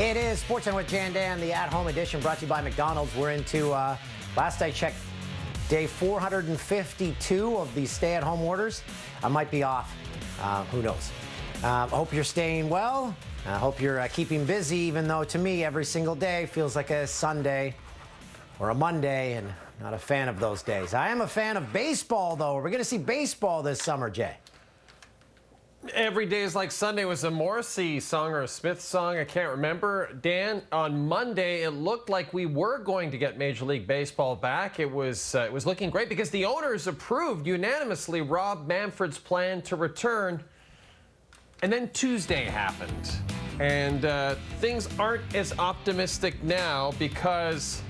It is Sportsnet with Jan Dan, the at-home edition brought to you by McDonald's. We're into, last I checked, day 452 of the stay-at-home orders. I might be off. Who knows? I hope you're staying well. I hope you're keeping busy, even though to me every single day feels like a Sunday or a Monday, and not a fan of those days. I am a fan of baseball, though. We're going to see baseball this summer, Jay. Every day is like Sunday was a Morrissey song or a Smith song. I can't remember. Dan, on Monday, it looked like we were going to get Major League Baseball back. It was looking great because the owners approved unanimously Rob Manfred's plan to return. And then Tuesday happened. And things aren't as optimistic now because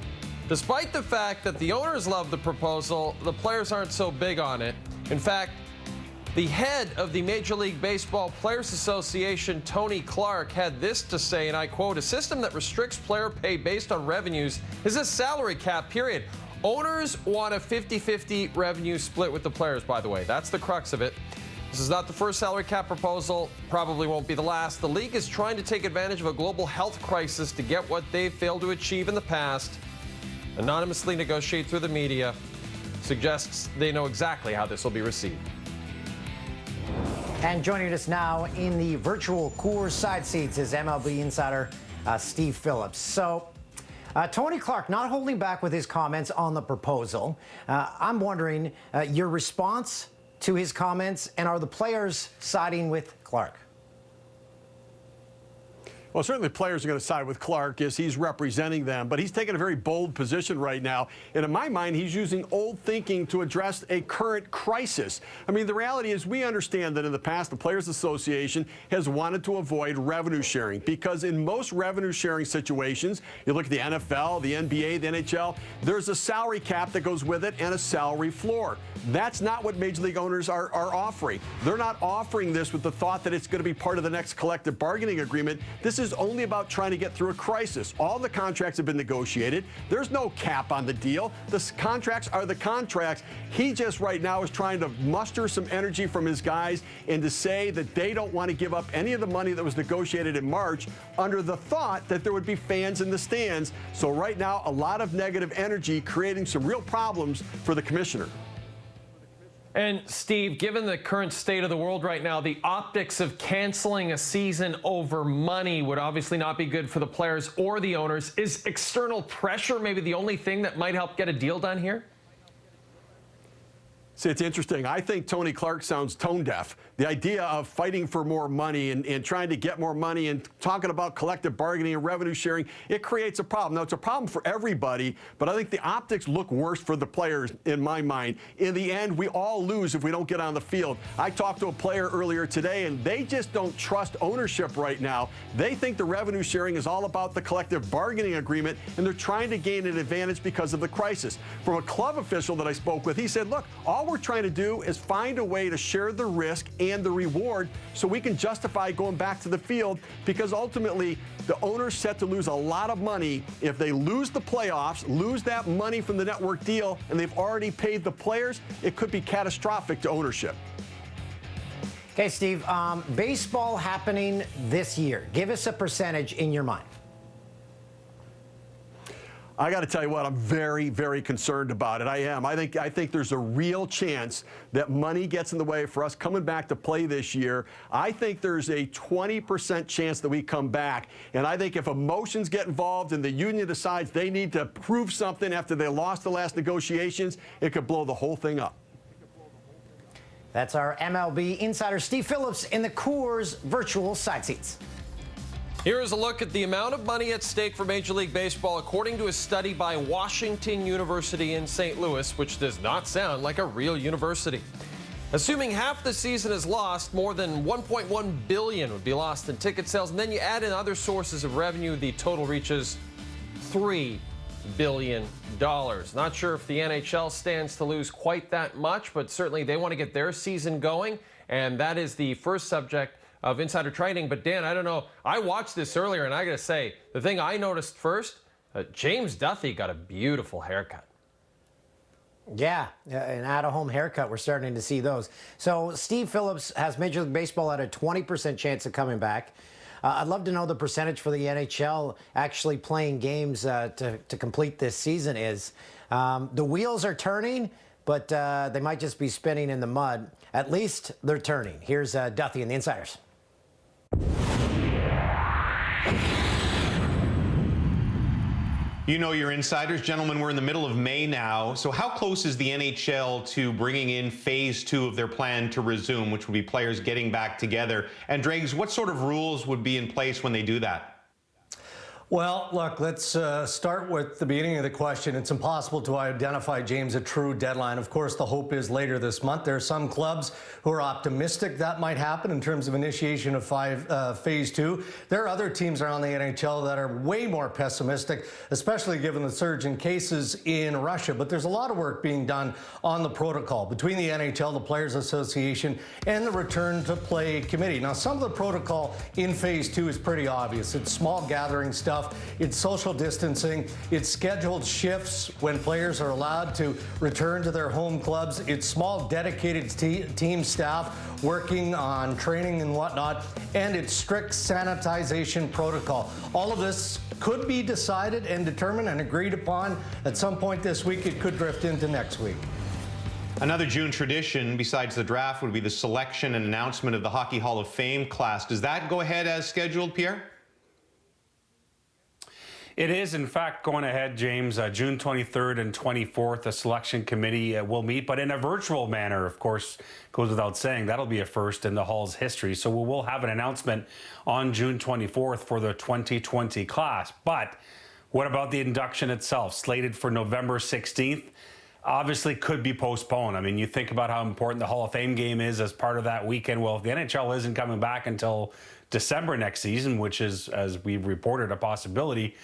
despite the fact that the owners love the proposal, the players aren't so big on it. In fact, the head of the Major League Baseball Players Association, Tony Clark, had this to say, and I quote, "A system that restricts player pay based on revenues is a salary cap, period. Owners want a 50-50 revenue split with the players, by the way. That's the crux of it. This is not the first salary cap proposal, probably won't be the last. The league is trying to take advantage of a global health crisis to get what they've failed to achieve in the past. Anonymously negotiate through the media. Suggests they know exactly how this will be received." And joining us now in the virtual Coors side seats is MLB insider Steve Phillips. So, Tony Clark not holding back with his comments on the proposal. I'm wondering your response to his comments, and are the players siding with Clark? Well, certainly players are going to side with Clark as he's representing them, but he's taking a very bold position right now. And in my mind, he's using old thinking to address a current crisis. I mean, the reality is we understand that in the past, the Players Association has wanted to avoid revenue sharing because in most revenue sharing situations, you look at the NFL, the NBA, the NHL, there's a salary cap that goes with it and a salary floor. That's not what Major League owners are offering. They're not offering this with the thought that it's going to be part of the next collective bargaining agreement. This is only about trying to get through a crisis. All the contracts have been negotiated. There's no cap on the deal. The contracts are the contracts. He just right now is trying to muster some energy from his guys and to say that they don't want to give up any of the money that was negotiated in March under the thought that there would be fans in the stands. So right now, a lot of negative energy creating some real problems for the commissioner. And Steve, given the current state of the world right now, the optics of canceling a season over money would obviously not be good for the players or the owners. Is external pressure maybe the only thing that might help get a deal done here? See, it's interesting. I think Tony Clark sounds tone deaf. The idea of fighting for more money and trying to get more money and talking about collective bargaining and revenue sharing, it creates a problem. Now, it's a problem for everybody, but I think the optics look worse for the players in my mind. In the end, we all lose if we don't get on the field. I talked to a player earlier today, and they just don't trust ownership right now. They think the revenue sharing is all about the collective bargaining agreement, and they're trying to gain an advantage because of the crisis. From a club official that I spoke with, he said, look, all we're trying to do is find a way to share the risk and the reward so we can justify going back to the field, because ultimately the owner's set to lose a lot of money if they lose the playoffs, lose that money from the network deal, and they've already paid the players. It could be catastrophic to ownership. Okay, Steve, baseball happening this year. Give us a percentage in your mind. I got to tell you what, I'm very, very concerned about it. I am. I think there's a real chance that money gets in the way for us coming back to play this year. I think there's a 20% chance that we come back. And I think if emotions get involved and the union decides they need to prove something after they lost the last negotiations, it could blow the whole thing up. That's our MLB insider Steve Phillips in the Coors virtual side seats. Here is a look at the amount of money at stake for Major League Baseball, according to a study by Washington University in St. Louis, which does not sound like a real university. Assuming half the season is lost, more than $1.1 billion would be lost in ticket sales, and then you add in other sources of revenue, the total reaches $3 billion. Not sure if the NHL stands to lose quite that much, but certainly they want to get their season going, and that is the first subject of insider trading. But Dan, I don't know, I watched this earlier, and I gotta say, the thing I noticed first, James Duthie got a beautiful haircut. Yeah, an at-home haircut. We're starting to see those. So Steve Phillips has Major League Baseball at a 20% chance of coming back. I'd love to know the percentage for the NHL actually playing games to complete this season is. The wheels are turning, but they might just be spinning in the mud. At least they're turning. Here's Duthie and the Insiders. You know your insiders. Gentlemen, we're in the middle of May now. So how close is the NHL to bringing in phase 2 of their plan to resume, which would be players getting back together? And Dregs, what sort of rules would be in place when they do that? Well, look, let's start with the beginning of the question. It's impossible to identify, James, a true deadline. Of course, the hope is later this month. There are some clubs who are optimistic that might happen in terms of initiation of phase 2. There are other teams around the NHL that are way more pessimistic, especially given the surge in cases in Russia. But there's a lot of work being done on the protocol between the NHL, the Players Association, and the Return to Play Committee. Now, some of the protocol in phase 2 is pretty obvious. It's small gathering stuff. It's social distancing. It's scheduled shifts when players are allowed to return to their home clubs. It's small dedicated team staff working on training and whatnot. And it's strict sanitization protocol. All of this could be decided and determined and agreed upon at some point this week. It could drift into next week. Another June tradition, besides the draft, would be the selection and announcement of the Hockey Hall of Fame class. Does that go ahead as scheduled, Pierre? It is, in fact, going ahead, James. June 23rd and 24th, the selection committee will meet, but in a virtual manner, of course, goes without saying. That'll be a first in the Hall's history. So we will have an announcement on June 24th for the 2020 class. But what about the induction itself, slated for November 16th? Obviously could be postponed. I mean, you think about how important the Hall of Fame game is as part of that weekend. Well, if the NHL isn't coming back until December next season, which is, as we've reported, a possibility,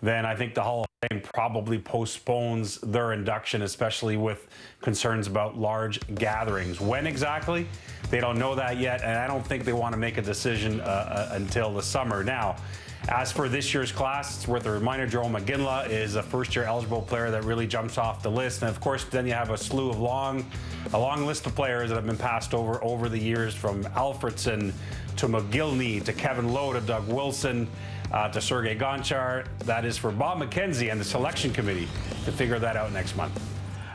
then I think the Hall of Fame probably postpones their induction, especially with concerns about large gatherings. When exactly? They don't know that yet, and I don't think they want to make a decision until the summer. Now, as for this year's class, it's worth a reminder, Joel McGinley is a first-year eligible player that really jumps off the list. And of course, then you have a slew of a long list of players that have been passed over the years, from Alfredson to McGillney to Kevin Lowe to Doug Wilson to Sergei Gonchar. That is for Bob McKenzie and the selection committee to figure that out next month.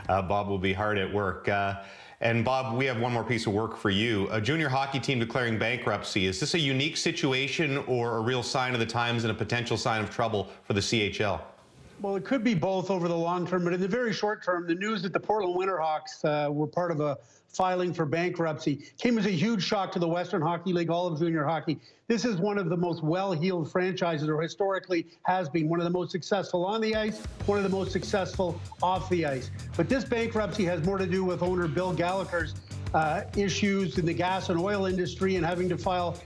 Bob will be hard at work. And Bob, we have one more piece of work for you. A junior hockey team declaring bankruptcy. Is this a unique situation or a real sign of the times and a potential sign of trouble for the CHL? Well, it could be both over the long term, but in the very short term, the news that the Portland Winterhawks were part of a filing for bankruptcy came as a huge shock to the Western Hockey League, all of junior hockey. This is one of the most well-heeled franchises, or historically has been, one of the most successful on the ice, one of the most successful off the ice. But this bankruptcy has more to do with owner Bill Gallagher's issues in the gas and oil industry and having to file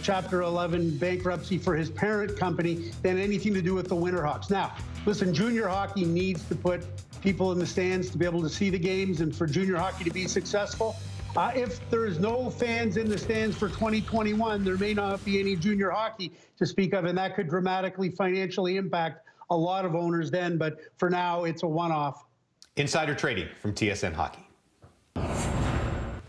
Chapter 11 bankruptcy for his parent company than anything to do with the Winterhawks. Now, listen, junior hockey needs to put people in the stands to be able to see the games and for junior hockey to be successful. If there's no fans in the stands for 2021, there may not be any junior hockey to speak of, and that could dramatically financially impact a lot of owners then. But for now, it's a one-off. Insider trading from TSN Hockey.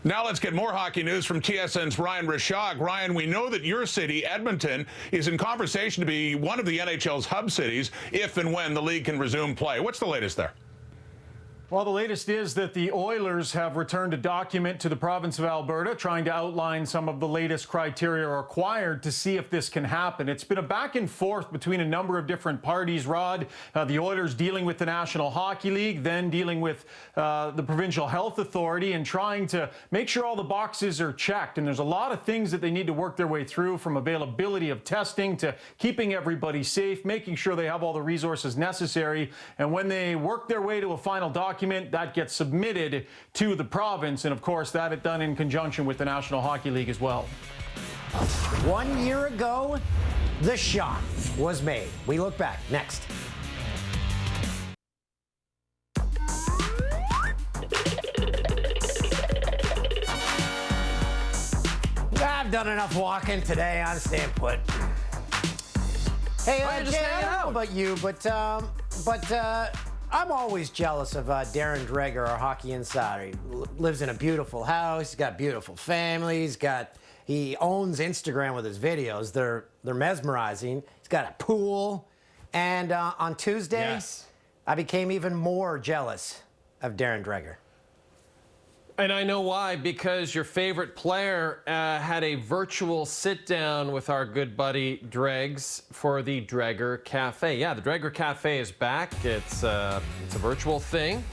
Now let's get more hockey news from TSN's Ryan Rishaug. Ryan, we know that your city, Edmonton, is in conversation to be one of the NHL's hub cities if and when the league can resume play. What's the latest there? Well, the latest is that the Oilers have returned a document to the province of Alberta trying to outline some of the latest criteria required to see if this can happen. It's been a back and forth between a number of different parties, Rod. The Oilers dealing with the National Hockey League, then dealing with the Provincial Health Authority and trying to make sure all the boxes are checked. And there's a lot of things that they need to work their way through, from availability of testing to keeping everybody safe, making sure they have all the resources necessary. And when they work their way to a final document, that gets submitted to the province, and of course that is done in conjunction with the National Hockey League as well. 1 year ago, the shot was made. We look back next. I've done enough walking today. I'm staying put. Hey, Jay, I don't know about you, but I'm always jealous of Darren Dreger, our hockey insider. He lives in a beautiful house. He's got a beautiful family. He owns Instagram with his videos. They're mesmerizing. He's got a pool. And on Tuesday, Yes. I became even more jealous of Darren Dreger. And I know why, because your favorite player had a virtual sit-down with our good buddy Dregs for the Dreger Cafe. Yeah, the Dreger Cafe is back. It's a virtual thing.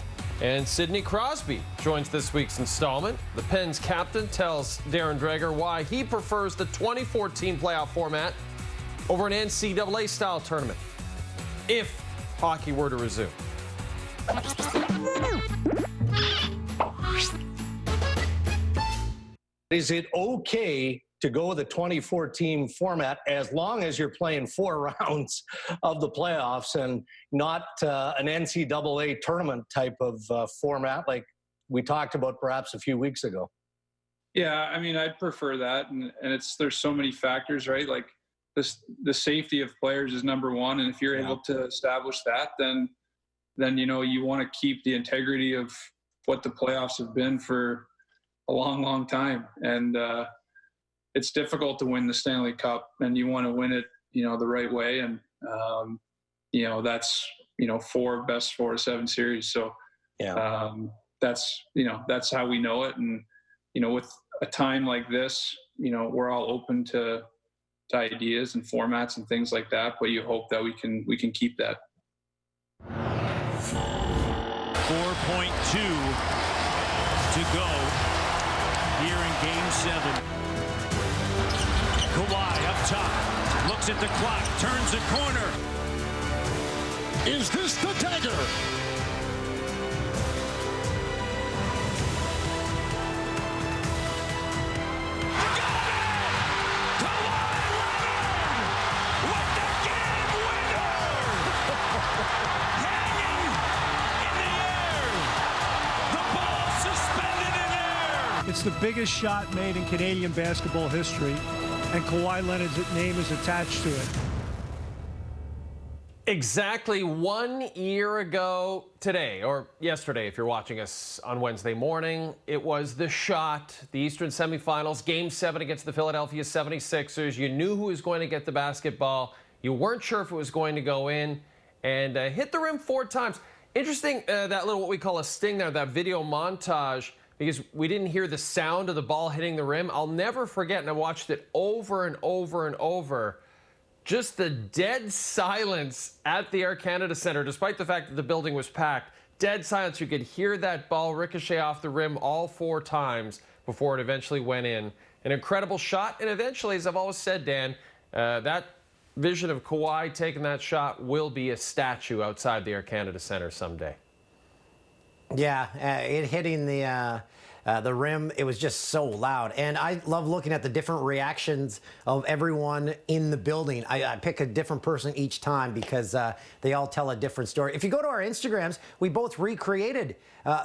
And Sidney Crosby joins this week's installment. The Pens captain tells Darren Dreger why he prefers the 2014 playoff format over an NCAA-style tournament, if hockey were to resume. Is it okay to go with the 2014 format as long as you're playing 4 rounds of the playoffs and not an NCAA tournament type of format like we talked about perhaps a few weeks ago? Yeah, I mean, I'd prefer that, and there's so many factors, right? Like the safety of players is number one, and if you're able to establish that, then you want to keep the integrity of what the playoffs have been for a long, long time. And it's difficult to win the Stanley Cup, and you want to win it, the right way. And, that's, 4 of 7 series. So that's how we know it. And, with a time like this, we're all open to ideas and formats and things like that, but you hope that we can keep that. 4.2 to go here in Game 7. Kawhi up top, looks at the clock, turns the corner. Is this the dagger? It's the biggest shot made in Canadian basketball history, and Kawhi Leonard's name is attached to it. Exactly 1 year ago today, or yesterday if you're watching us on Wednesday morning, it was the shot, the Eastern semifinals, Game 7 against the Philadelphia 76ers. You knew who was going to get the basketball. You weren't sure if it was going to go in, and hit the rim 4 times. Interesting, that little what we call a sting there, that video montage, because we didn't hear the sound of the ball hitting the rim. I'll never forget, and I watched it over and over and over, just the dead silence at the Air Canada Centre, despite the fact that the building was packed. Dead silence. You could hear that ball ricochet off the rim all 4 times before it eventually went in. An incredible shot, and eventually, as I've always said, Dan, that vision of Kawhi taking that shot will be a statue outside the Air Canada Centre someday. Yeah, it hitting the rim, it was just so loud. And I love looking at the different reactions of everyone in the building. I pick a different person each time because they all tell a different story. If you go to our Instagrams, we both recreated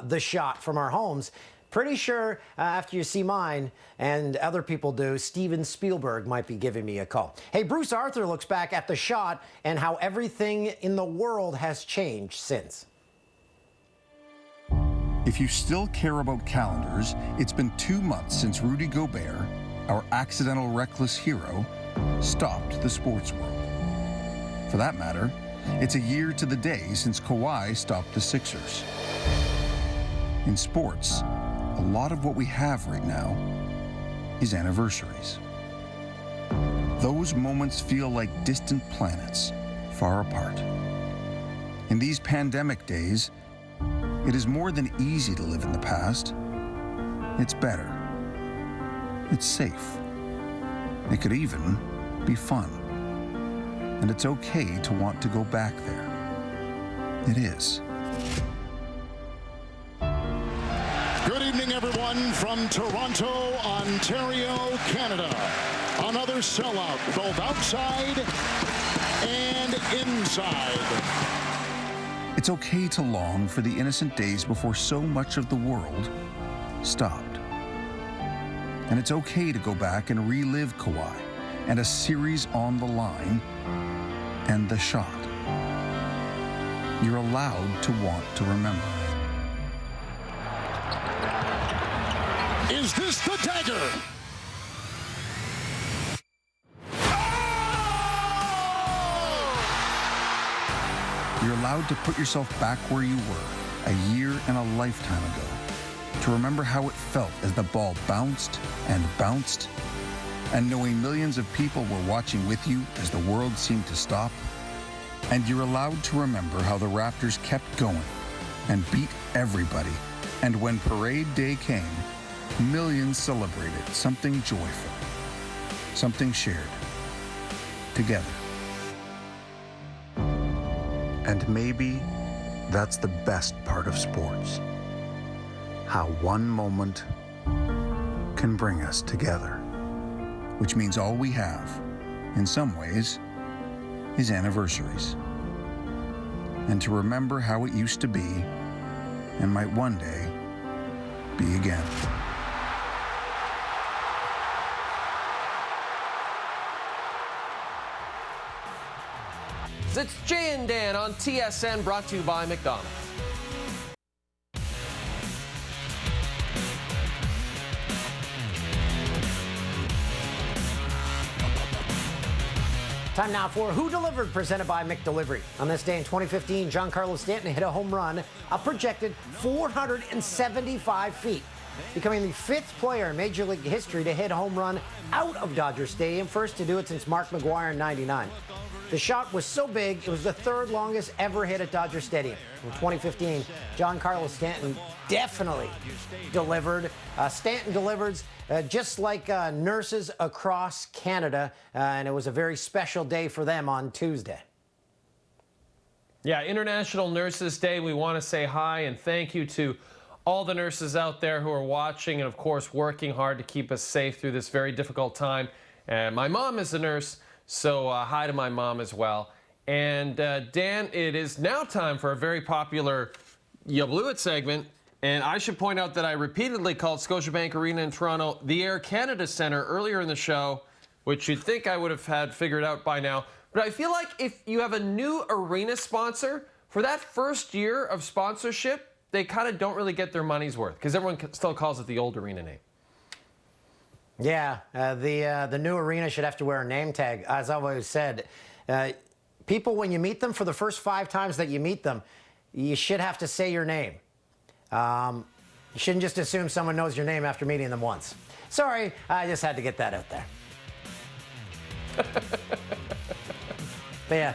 the shot from our homes. Pretty sure after you see mine and other people do, Steven Spielberg might be giving me a call. Hey, Bruce Arthur looks back at the shot and how everything in the world has changed since. If you still care about calendars, it's been 2 months since Rudy Gobert, our accidental reckless hero, stopped the sports world. For that matter, it's a year to the day since Kawhi stopped the Sixers. In sports, a lot of what we have right now is anniversaries. Those moments feel like distant planets, far apart. In these pandemic days, it is more than easy to live in the past. It's better. It's safe. It could even be fun. And it's okay to want to go back there. It is. Good evening, everyone, from Toronto, Ontario, Canada. Another sellout, both outside and inside. It's okay to long for the innocent days before so much of the world stopped. And it's okay to go back and relive Kawhi and a series on the line and the shot. you're allowed to want to remember. Is this the dagger? You're allowed to put yourself back where you were a year and a lifetime ago, to remember how it felt as the ball bounced and bounced, and knowing millions of people were watching with you as the world seemed to stop. And you're allowed to remember how the Raptors kept going and beat everybody, and when parade day came, millions celebrated something joyful, something shared, together. And maybe that's the best part of sports. How one moment can bring us together. Which means all we have, in some ways, is anniversaries. And to remember how it used to be, and might one day be again. It's Jay and Dan on TSN, brought to you by McDonald's. Time now for Who Delivered, presented by McDelivery. On this day in 2015, Giancarlo Stanton hit a home run, a projected 475 feet, becoming the 5th player in Major League history to hit a home run out of Dodger Stadium, first to do it since Mark McGwire in '99. The shot was so big, it was the 3rd longest ever hit at Dodger Stadium. In 2015, Giancarlo Stanton definitely delivered. Stanton delivered just like nurses across Canada, and it was a very special day for them on Tuesday. Yeah, International Nurses Day. We want to say hi and thank you to all the nurses out there who are watching and, of course, working hard to keep us safe through this very difficult time. And my mom is a nurse, so hi to my mom as well. And Dan, it is now time for a very popular You Blew It segment. And I should point out that I repeatedly called Scotiabank Arena in Toronto the Air Canada Centre earlier in the show, which you'd think I would have had figured out by now. But I feel like if you have a new arena sponsor, for that first year of sponsorship, they kind of don't really get their money's worth because everyone still calls it the old arena name. Yeah, the new arena should have to wear a name tag. As I've always said, people, when you meet them, for the first 5 times that you meet them, you should have to say your name. You shouldn't just assume someone knows your name after meeting them once. Sorry, I just had to get that out there. But yeah.